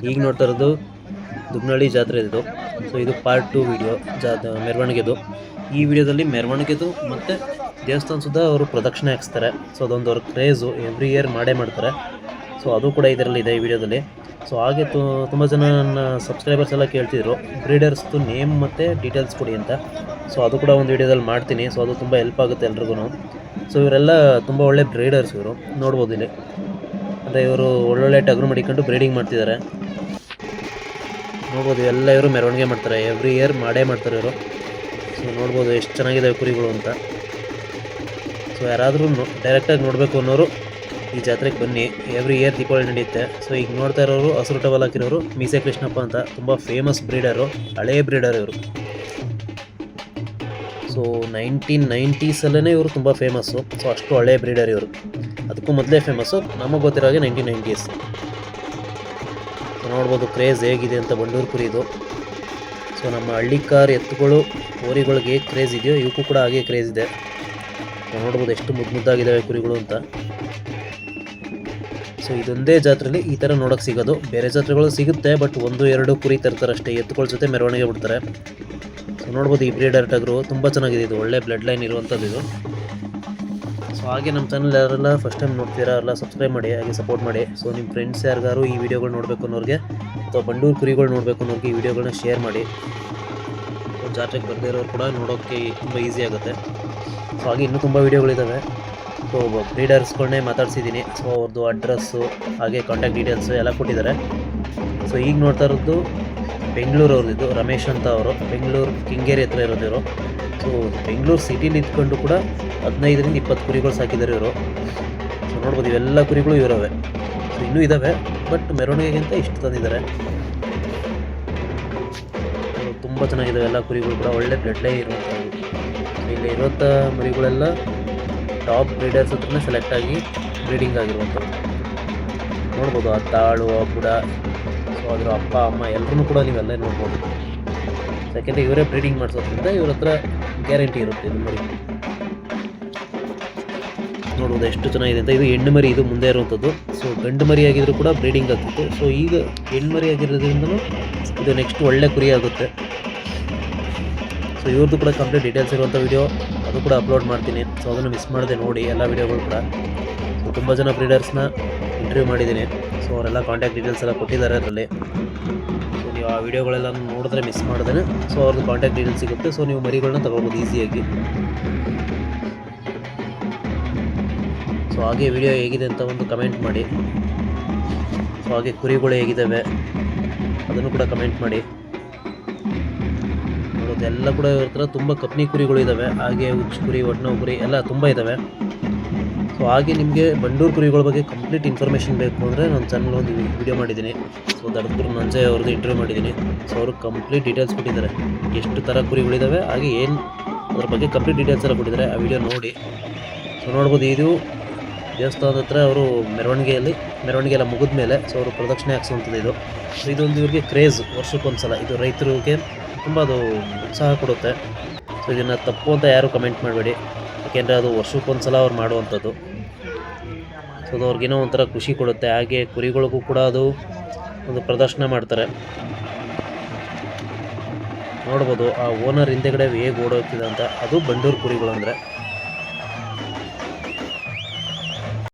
ಈಗ ನೋಡ್ತಾ ಇರೋದು ದುಗ್ನಳ್ಳಿ ಜಾತ್ರೆ ಇದು. ಸೊ ಇದು ಪಾರ್ಟ್ 2 ವಿಡಿಯೋ ಮೆರವಣಿಗೆದು. ಈ ವಿಡಿಯೋದಲ್ಲಿ ಮೆರವಣಿಗೆದು ಮತ್ತು ದೇವಸ್ಥಾನ ಸುತ್ತ ಅವರು ಪ್ರದಕ್ಷಿಣೆ ಹಾಕ್ಸ್ತಾರೆ. ಸೊ ಅದೊಂದು ಅವ್ರ ಕ್ರೇಜು, ಎವ್ರಿ ಇಯರ್ ಮಾಡ್ತಾರೆ. ಸೊ ಅದು ಕೂಡ ಇದರಲ್ಲಿದೆ ಈ ವಿಡಿಯೋದಲ್ಲಿ. ಸೊ ಹಾಗೆ ತುಂಬ ಜನ ನನ್ನ ಸಬ್ಸ್ಕ್ರೈಬರ್ಸ್ ಎಲ್ಲ ಕೇಳ್ತಿದ್ರು ಬ್ರೀಡರ್ಸ್ದು ನೇಮ್ ಮತ್ತು ಡೀಟೇಲ್ಸ್ ಕೊಡಿ ಅಂತ. ಸೊ ಅದು ಕೂಡ ಒಂದು ವಿಡಿಯೋದಲ್ಲಿ ಮಾಡ್ತೀನಿ. ಸೊ ಅದು ತುಂಬ ಹೆಲ್ಪ್ ಆಗುತ್ತೆ ಎಲ್ರಿಗೂ. ಸೊ ಇವರೆಲ್ಲ ತುಂಬ ಒಳ್ಳೆ ಬ್ರೀಡರ್ಸ್ ಇವರು, ನೋಡ್ಬೋದು ಇಲ್ಲಿ. ಅಂದರೆ ಇವರು ಒಳ್ಳೊಳ್ಳೆ ಟಗರು ಮಡಿಕೊಂಡು ಬ್ರೀಡಿಂಗ್ ಮಾಡ್ತಿದ್ದಾರೆ, ನೋಡ್ಬೋದು. ಎಲ್ಲ ಇವರು ಮೆರವಣಿಗೆ ಮಾಡ್ತಾರೆ, ಎವ್ರಿ ಇಯರ್ ಮಾಡ್ತಾರೆ ಇವರು. ಸೊ ನೋಡ್ಬೋದು ಎಷ್ಟು ಚೆನ್ನಾಗಿದೆ ಕುರಿಗಳು ಅಂತ. ಸೊ ಯಾರಾದರೂ ಡೈರೆಕ್ಟಾಗಿ ನೋಡಬೇಕು ಅನ್ನೋರು ಈ ಜಾತ್ರೆಗೆ ಬನ್ನಿ. ಎವ್ರಿ ಇಯರ್ ದೀಪಾವಳಿ ನಡೆಯುತ್ತೆ. ಸೊ ಈಗ ನೋಡ್ತಾ ಇರೋರು ಹಸಿರು ಟವಲ್ ಹಾಕಿರೋರು ಮೀಸೆ ಕೃಷ್ಣಪ್ಪ ಅಂತ, ತುಂಬ ಫೇಮಸ್ ಬ್ರೀಡರು, ಹಳೇ ಬ್ರೀಡರ್ ಇವರು. ಸೊ 1990ಸಲ್ಲೇ ಇವರು ತುಂಬ ಫೇಮಸ್ಸು. ಸೊ ಅಷ್ಟು ಹಳೇ ಬ್ರೀಡರ್ ಇವರು, ಅದಕ್ಕೂ ಮೊದಲೇ ಫೇಮಸ್ಸು. ನಮಗೆ ಗೊತ್ತಿರೋ ಹಾಗೆ 1990s. ಸೊ ನೋಡ್ಬೋದು ಕ್ರೇಜ್ ಹೇಗಿದೆ ಅಂತ ಬಂಡೂರು ಕುರಿ ಇದು. ಸೊ ನಮ್ಮ ಹಳ್ಳಿಕಾರ್ ಎತ್ತುಗಳು ಹೋರಿಗಳಿಗೆ ಹೇಗೆ ಕ್ರೇಜ್ ಇದೆಯೋ ಇವಕ್ಕೂ ಕೂಡ ಹಾಗೆ ಕ್ರೇಜ್ ಇದೆ. ನೋಡ್ಬೋದು ಎಷ್ಟು ಮುದ್ದಾಗಿದ್ದಾವೆ ಕುರಿಗಳು ಅಂತ. ಸೊ ಇದೊಂದೇ ಜಾತ್ರೆಯಲ್ಲಿ ಈ ಥರ ನೋಡೋಕ್ಕೆ ಸಿಗೋದು. ಬೇರೆ ಜಾತ್ರೆಗಳು ಸಿಗುತ್ತೆ, ಬಟ್ 1-2 ಕುರಿ ತರ್ತಾರೆ ಅಷ್ಟೇ, ಎತ್ತುಗಳ ಜೊತೆ ಮೆರವಣಿಗೆ ಬಿಡ್ತಾರೆ. ಸೊ ನೋಡ್ಬೋದು ಈ ಬ್ರೀಡರ್ ಟಗರು ತುಂಬ ಚೆನ್ನಾಗಿದೆ, ಇದು ಒಳ್ಳೆ ಬ್ಲಡ್ ಲೈನ್ ಇರುವಂಥದ್ದು ಇದು. ಸೊ ಹಾಗೆ ನಮ್ಮ ಚಾನಲ್ ಯಾರೆಲ್ಲ ಫಸ್ಟ್ ಟೈಮ್ ನೋಡ್ತೀರಾ ಎಲ್ಲ ಸಬ್ಸ್ಕ್ರೈಬ್ ಮಾಡಿ, ಹಾಗೆ ಸಪೋರ್ಟ್ ಮಾಡಿ. ಸೊ ನಿಮ್ಮ ಫ್ರೆಂಡ್ಸ್ ಯಾರಿಗಾರು ಈ ವಿಡಿಯೋಗಳು ನೋಡಬೇಕು ಅನ್ನೋರಿಗೆ ಅಥವಾ ಬಂಡೂರು ಕುರಿಗಳು ನೋಡಬೇಕು ಅನ್ನೋರಿಗೆ ಈ ವಿಡಿಯೋಗಳನ್ನ ಶೇರ್ ಮಾಡಿ. ಜಾತ್ರೆಗೆ ಬರದೇ ಇರೋರು ಕೂಡ ನೋಡೋಕ್ಕೆ ತುಂಬ ಈಸಿ ಆಗುತ್ತೆ. ಸೊ ಹಾಗೆ ಇನ್ನೂ ತುಂಬ ವೀಡಿಯೋಗಳಿದ್ದಾವೆ. ಸೊ ಬ್ರೀಡರ್ಸ್ಗಳನ್ನೇ ಮಾತಾಡ್ಸಿದ್ದೀನಿ. ಸೊ ಅವ್ರದ್ದು ಅಡ್ರೆಸ್ಸು ಹಾಗೆ ಕಾಂಟ್ಯಾಕ್ಟ್ ಡೀಟೇಲ್ಸು ಎಲ್ಲ ಕೊಟ್ಟಿದ್ದಾರೆ. ಸೊ ಈಗ ನೋಡ್ತಾ ಇರೋದು ಬೆಂಗಳೂರು ಅವ್ರದ್ದು, ರಮೇಶ್ ಅಂತ ಅವರು, ಬೆಂಗಳೂರು ಕೆಂಗೇರಿ ಹತ್ರ ಇರೋದು ಇವರು. ಸೊ ಬೆಂಗಳೂರು ಸಿಟಿಲಿ ಇದ್ಕೊಂಡು ಕೂಡ 15-20 ಕುರಿಗಳು ಸಾಕಿದ್ದಾರೆ ಇವರು. ಸೊ ನೋಡ್ಬೋದು ಇವೆಲ್ಲ ಕುರಿಗಳು ಇವರವೆ. ಸೊ ಇನ್ನೂ ಇದ್ದಾವೆ, ಬಟ್ ಮೆರವಣಿಗೆಗಿಂತ ಇಷ್ಟು ತಂದಿದ್ದಾರೆ. ತುಂಬ ಚೆನ್ನಾಗಿದ್ದಾವೆ ಎಲ್ಲ ಕುರಿಗಳು ಕೂಡ, ಒಳ್ಳೆ ಬ್ಲಡ್ ಲೈನ್ ಇರುವಂಥವು. ಇಲ್ಲಿ ಇರುವಂಥ ಮರಿಗಳೆಲ್ಲ ಟಾಪ್ ಬ್ರೀಡರ್ಸ್ ಹತ್ರನೇ ಸೆಲೆಕ್ಟ್ ಆಗಿ ಬ್ರೀಡಿಂಗ್ ಆಗಿರುವಂಥವು. ನೋಡ್ಬೋದು ಆ ತಾಳು, ಆ ಬುಡ, ಸೊ ಅದರ ಅಪ್ಪ ಅಮ್ಮ ಎಲ್ಲರೂ ಕೂಡ ನೀವೆಲ್ಲ ನೋಡ್ಬೋದು. ಯಾಕೆಂದರೆ ಇವರೇ ಬ್ರೀಡಿಂಗ್ ಮಾಡಿಸೋದ್ರಿಂದ ಇವ್ರ ಹತ್ರ ಗ್ಯಾರಂಟಿ ಇರುತ್ತೆ ಇದು ಮರಿ. ನೋಡ್ಬೋದು ಎಷ್ಟು ಚೆನ್ನಾಗಿದೆ ಅಂತ. ಇದು ಹೆಣ್ಣು ಮರಿ, ಇದು ಮುಂದೆ ಇರುವಂಥದ್ದು. ಸೊ ಗಂಡು ಮರಿ ಆಗಿದ್ರು ಕೂಡ ಬ್ರೀಡಿಂಗ್ ಆಗ್ತಿತ್ತು. ಸೊ ಈಗ ಹೆಣ್ಣು ಮರಿ ಆಗಿರೋದ್ರಿಂದಲೂ ಇದು ನೆಕ್ಸ್ಟ್ ಒಳ್ಳೆ ಕುರಿ ಆಗುತ್ತೆ. ಸೊ ಇವ್ರದ್ದು ಕೂಡ ಕಂಪ್ಲೀಟ್ ಡೀಟೇಲ್ಸ್ ಇರುವಂಥ ವಿಡಿಯೋ ಅದು ಕೂಡ ಅಪ್ಲೋಡ್ ಮಾಡ್ತೀನಿ. ಸೊ ಅದನ್ನು ಮಿಸ್ ಮಾಡದೆ ನೋಡಿ ಎಲ್ಲ ವೀಡಿಯೋಗಳು ಕೂಡ. ಸೊ ತುಂಬ ಜನ ಬ್ರೀಡರ್ಸ್ನ ಇಂಟರ್ವ್ಯೂ ಮಾಡಿದ್ದೀನಿ. ಸೊ ಅವರೆಲ್ಲ ಕಾಂಟ್ಯಾಕ್ಟ್ ಡೀಟೇಲ್ಸ್ ಎಲ್ಲ ಕೊಟ್ಟಿದ್ದಾರೆ ಅದರಲ್ಲಿ. ಸೊ ನೀವು ಆ ವಿಡಿಯೋಗಳೆಲ್ಲ ನೋಡಿದ್ರೆ ಮಿಸ್ ಮಾಡ್ದೇ ಸೊ ಅವ್ರದ್ದು ಕಾಂಟ್ಯಾಕ್ಟ್ ಡೀಟೇಲ್ಸ್ ಸಿಗುತ್ತೆ. ಸೊ ನೀವು ಮರಿಗಳನ್ನ ತಗೊಳ್ಬೋದು ಈಸಿಯಾಗಿ. ಸೊ ಹಾಗೆ ವಿಡಿಯೋ ಹೇಗಿದೆ ಅಂತ ಒಂದು ಕಮೆಂಟ್ ಮಾಡಿ. ಸೊ ಹಾಗೆ ಕುರಿಗಳು ಹೇಗಿದ್ದಾವೆ ಅದನ್ನು ಕೂಡ ಕಮೆಂಟ್ ಮಾಡಿ. ನೋಡೋದು ಎಲ್ಲ ಕೂಡ ಇವ್ರ ಹತ್ರ ತುಂಬ ಕಪ್ನಿ ಕುರಿಗಳು ಇದ್ದಾವೆ, ಹಾಗೆ ಉಚ್ಚ ಕುರಿ, ಒಡ್ನೋ ಕುರಿ ಎಲ್ಲ ತುಂಬ ಇದ್ದಾವೆ. ಸೊ ಹಾಗೆ ನಿಮಗೆ ಬಂಡೂರು ಕುರಿಗಳ ಬಗ್ಗೆ ಕಂಪ್ಲೀಟ್ ಇನ್ಫಾರ್ಮೇಷನ್ ಬೇಕು ಅಂದರೆ ನನ್ನ ಚಾನಲ್ ಒಂದು ವಿಡಿಯೋ ಮಾಡಿದ್ದೀನಿ. ಸೊ ದಡಪುರ ನಂಜಯ್ ಅವ್ರದ್ದು ಇಂಟರ್ವ್ಯೂ ಮಾಡಿದ್ದೀನಿ. ಸೊ ಅವರು ಕಂಪ್ಲೀಟ್ ಡೀಟೇಲ್ಸ್ ಕೊಟ್ಟಿದ್ದಾರೆ, ಎಷ್ಟು ಥರ ಕುರಿಗಳಿದ್ದಾವೆ ಹಾಗೆ ಏನು ಅದ್ರ ಬಗ್ಗೆ ಕಂಪ್ಲೀಟ್ ಡೀಟೇಲ್ಸ್ ಎಲ್ಲ ಕೊಟ್ಟಿದ್ದಾರೆ. ಆ ವಿಡಿಯೋ ನೋಡಿ. ಸೊ ನೋಡ್ಬೋದು ಇದು ದೇವಸ್ಥಾನದ ಹತ್ರ ಅವರು ಮೆರವಣಿಗೆ ಎಲ್ಲ ಮುಗಿದ ಮೇಲೆ ಸೊ ಅವರು ಪ್ರದಕ್ಷಿಣೆ ಹಾಕ್ಸುವಂಥದ್ದು ಇದು. ಸೊ ಇದೊಂದು ಇವ್ರಿಗೆ ಕ್ರೇಜ್, ವರ್ಷಕ್ಕೊಂದ್ಸಲ. ಇದು ರೈತರಿಗೆ ತುಂಬ ಅದು ಉತ್ಸಾಹ ಕೊಡುತ್ತೆ. ಸೊ ಇದನ್ನು ತಪ್ಪು ಅಂತ ಯಾರು ಕಮೆಂಟ್ ಮಾಡಬೇಡಿ, ಯಾಕೆಂದರೆ ಅದು ವರ್ಷಕ್ಕೊಂದ್ಸಲ ಅವ್ರು ಮಾಡುವಂಥದ್ದು. ಸೊ ಅದು ಅವ್ರಿಗೇನೋ ಒಂಥರ ಖುಷಿ ಕೊಡುತ್ತೆ. ಹಾಗೆ ಕುರಿಗಳಿಗೂ ಕೂಡ ಅದು ಒಂದು ಪ್ರದರ್ಶನ ಮಾಡ್ತಾರೆ. ನೋಡ್ಬೋದು ಆ ಓನರ್ ಹಿಂದೆಗಡೆ ಹೇಗೆ ಓಡೋಗ್ತಿದೆ ಅಂತ, ಅದು ಬಂಡೂರು ಕುರಿಗಳು ಅಂದರೆ.